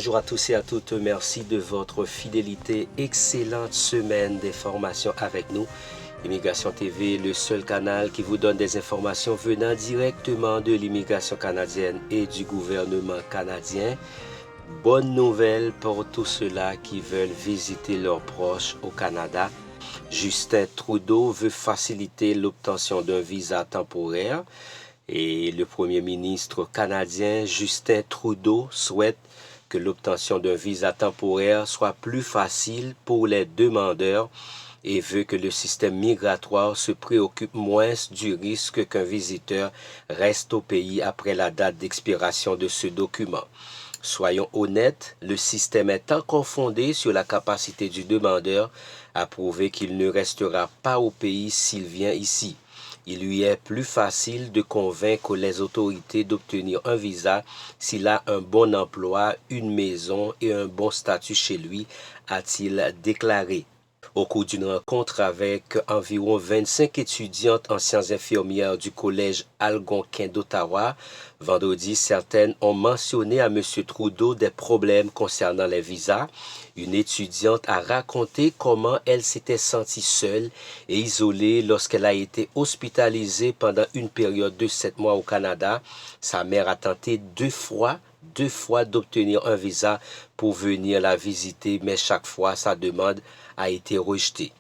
Bonjour à tous et à toutes, merci de votre fidélité. Excellente semaine d'informations avec nous. Immigration TV, le seul canal qui vous donne des informations venant directement de l'immigration canadienne et du gouvernement canadien. Bonne nouvelle pour tous ceux-là qui veulent visiter leurs proches au Canada. Justin Trudeau veut faciliter l'obtention d'un visa temporaire et le premier ministre canadien Justin Trudeau souhaite que l'obtention d'un visa temporaire soit plus facile pour les demandeurs et veut que le système migratoire se préoccupe moins du risque qu'un visiteur reste au pays après la date d'expiration de ce document. Soyons honnêtes, le système est encore fondé sur la capacité du demandeur à prouver qu'il ne restera pas au pays s'il vient ici. Il lui est plus facile de convaincre les autorités d'obtenir un visa s'il a un bon emploi, une maison et un bon statut chez lui, a-t-il déclaré. Au cours d'une rencontre avec environ 25 étudiantes en sciences infirmières du Collège Algonquin d'Ottawa, vendredi, certaines ont mentionné à M. Trudeau des problèmes concernant les visas. Une étudiante a raconté comment elle s'était sentie seule et isolée lorsqu'elle a été hospitalisée pendant une période de 7 mois au Canada. Sa mère a tenté deux fois d'obtenir un visa pour venir la visiter, mais chaque fois sa demande a été rejetée.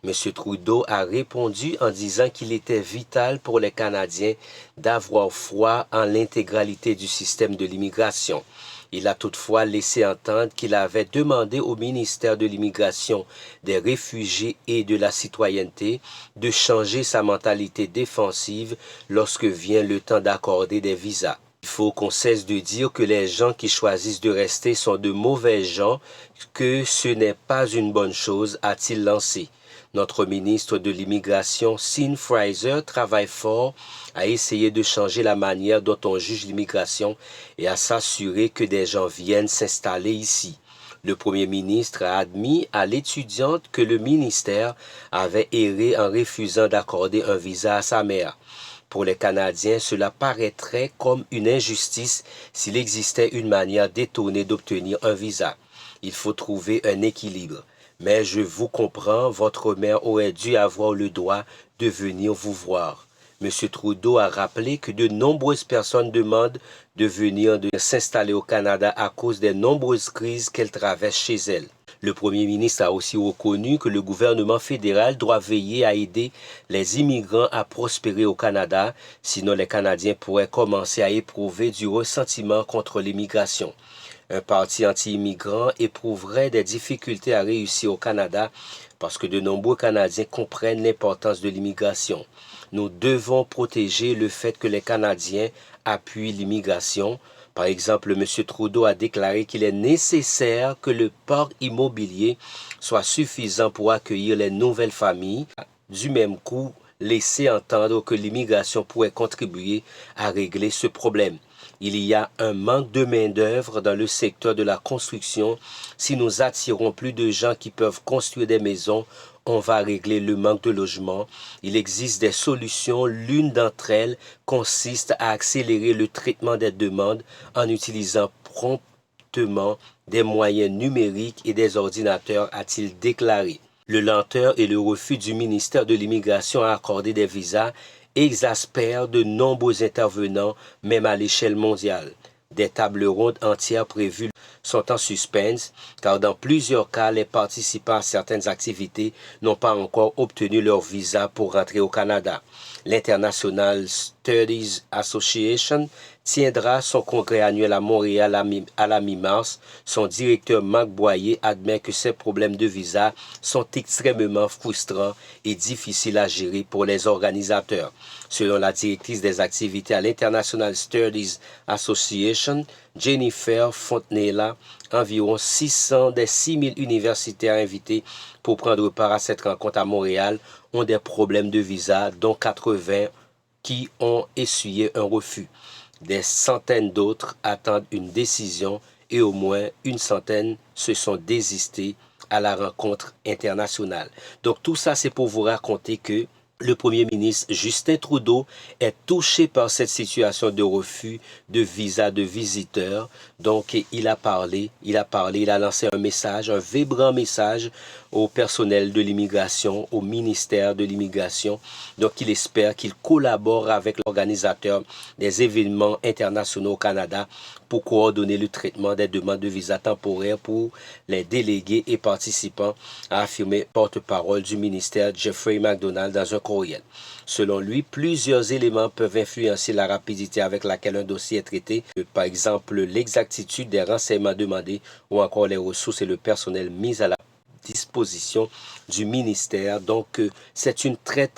M. Trudeau a répondu en disant qu'il était vital pour les Canadiens d'avoir foi en l'intégralité du système de l'immigration. Il a toutefois laissé entendre qu'il avait demandé au ministère de l'Immigration, des Réfugiés et de la Citoyenneté de changer sa mentalité défensive lorsque vient le temps d'accorder des visas. Il faut qu'on cesse de dire que les gens qui choisissent de rester sont de mauvais gens, que ce n'est pas une bonne chose, a-t-il lancé. Notre ministre de l'Immigration, Sean Fraser, travaille fort à essayer de changer la manière dont on juge l'immigration et à s'assurer que des gens viennent s'installer ici. Le premier ministre a admis à l'étudiante que le ministère avait erré en refusant d'accorder un visa à sa mère. Pour les Canadiens, cela paraîtrait comme une injustice s'il existait une manière détournée d'obtenir un visa. Il faut trouver un équilibre. Mais je vous comprends, votre mère aurait dû avoir le droit de venir vous voir. M. Trudeau a rappelé que de nombreuses personnes demandent de venir s'installer au Canada à cause des nombreuses crises qu'elles traversent chez elles. Le premier ministre a aussi reconnu que le gouvernement fédéral doit veiller à aider les immigrants à prospérer au Canada, sinon les Canadiens pourraient commencer à éprouver du ressentiment contre l'immigration. Un parti anti-immigrant éprouverait des difficultés à réussir au Canada parce que de nombreux Canadiens comprennent l'importance de l'immigration. Nous devons protéger le fait que les Canadiens appuient l'immigration. Par exemple, M. Trudeau a déclaré qu'il est nécessaire que le parc immobilier soit suffisant pour accueillir les nouvelles familles. Du même coup, laisser entendre que l'immigration pourrait contribuer à régler ce problème. Il y a un manque de main-d'œuvre dans le secteur de la construction. Si nous attirons plus de gens qui peuvent construire des maisons, on va régler le manque de logement. Il existe des solutions. L'une d'entre elles consiste à accélérer le traitement des demandes en utilisant promptement des moyens numériques et des ordinateurs, a-t-il déclaré. Le lenteur et le refus du ministère de l'Immigration à accorder des visas exaspère de nombreux intervenants, même à l'échelle mondiale. Des tables rondes entières prévues sont en suspense, car dans plusieurs cas, les participants à certaines activités n'ont pas encore obtenu leur visa pour rentrer au Canada. L'International Studies Association tiendra son congrès annuel à Montréal à la mi-mars. Son directeur Marc Boyer admet que ces problèmes de visa sont extrêmement frustrants et difficiles à gérer pour les organisateurs. Selon la directrice des activités à l'International Studies Association, Jennifer Fontenella, environ 600 des 6000 universitaires invités pour prendre part à cette rencontre à Montréal ont des problèmes de visa, dont 80 qui ont essuyé un refus. Des centaines d'autres attendent une décision et au moins une centaine se sont désistés à la rencontre internationale. Donc tout ça, c'est pour vous raconter que Le Premier ministre Justin Trudeau est touché par cette situation de refus de visa de visiteurs. Donc, il a lancé un message, un vibrant message au personnel de l'immigration, au ministère de l'immigration. Donc, il espère qu'il collabore avec l'organisateur des événements internationaux au Canada pour coordonner le traitement des demandes de visa temporaire pour les délégués et participants, a affirmé porte-parole du ministère Jeffrey McDonald dans un courriel. Selon lui, plusieurs éléments peuvent influencer la rapidité avec laquelle un dossier est traité, par exemple l'exactitude des renseignements demandés ou encore les ressources et le personnel mis à la disposition du ministère. Donc, c'est une très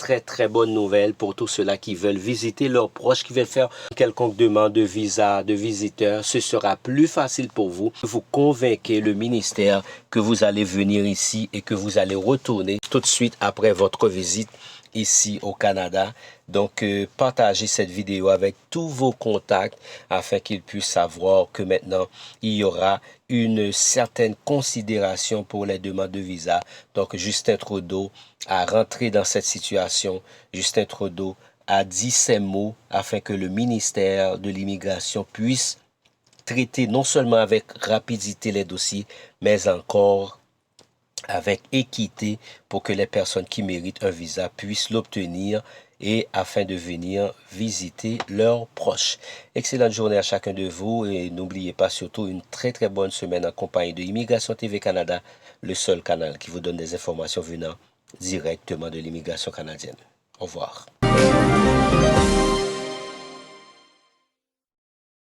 bonne nouvelle pour tous ceux-là qui veulent visiter leurs proches, qui veulent faire quelconque demande de visa, de visiteur. Ce sera plus facile pour vous. Vous convainquez le ministère que vous allez venir ici et que vous allez retourner tout de suite après votre visite ici au Canada. Donc, partagez cette vidéo avec tous vos contacts afin qu'ils puissent savoir que maintenant, il y aura une certaine considération pour les demandes de visa. Donc, Justin Trudeau a rentré dans cette situation. Justin Trudeau a dit ces mots afin que le ministère de l'immigration puisse traiter non seulement avec rapidité les dossiers, mais encore avec équité pour que les personnes qui méritent un visa puissent l'obtenir et afin de venir visiter leurs proches. Excellente journée à chacun de vous et n'oubliez pas surtout une très bonne semaine en compagnie de Immigration TV Canada, le seul canal qui vous donne des informations venant directement de l'immigration canadienne. Au revoir.